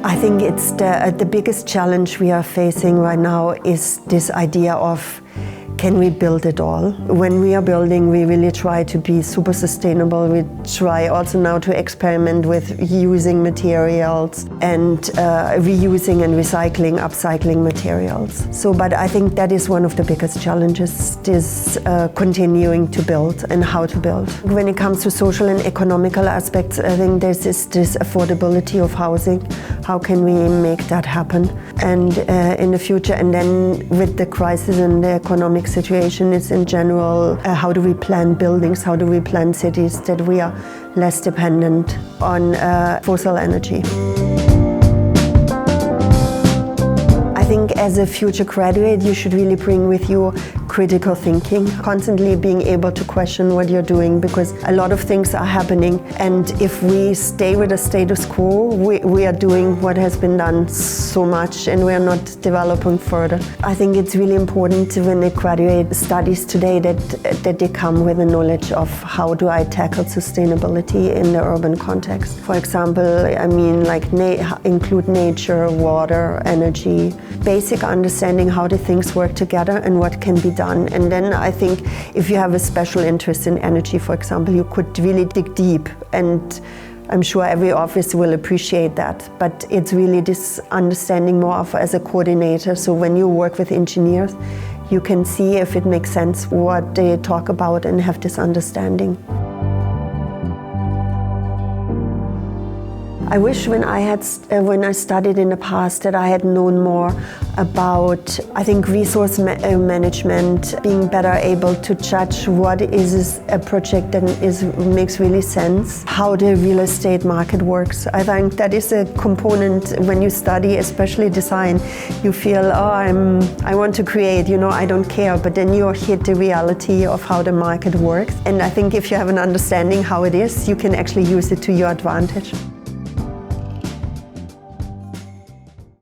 I think it's the biggest challenge we are facing right now is this idea of, can we build it all? When we are building, we really try to be super sustainable. We try also now to experiment with using materials and reusing and recycling, upcycling materials. But I think that is one of the biggest challenges, is continuing to build and how to build. When it comes to social and economical aspects, I think there's this affordability of housing. How can we make that happen? And in the future, and then with the crisis and the economic situation is in general, how do we plan buildings, how do we plan cities that we are less dependent on fossil energy. I think as a future graduate, you should really bring with you critical thinking, constantly being able to question what you're doing, because a lot of things are happening, and if we stay with the status quo, we are doing what has been done so much and we are not developing further. I think it's really important when they graduate studies today that they come with a knowledge of how do I tackle sustainability in the urban context. For example, I mean, like include nature, water, energy, basic understanding how the things work together and what can be done. And then I think if you have a special interest in energy, for example, you could really dig deep, and I'm sure every office will appreciate that. But it's really this understanding more of as a coordinator. So when you work with engineers, you can see if it makes sense what they talk about and have this understanding. I wish when I studied in the past that I had known more about, I think, resource management, being better able to judge what is a project that makes really sense, how the real estate market works. I think that is a component when you study, especially design. You feel, I want to create, I don't care, but then you hit the reality of how the market works. And I think if you have an understanding how it is, you can actually use it to your advantage.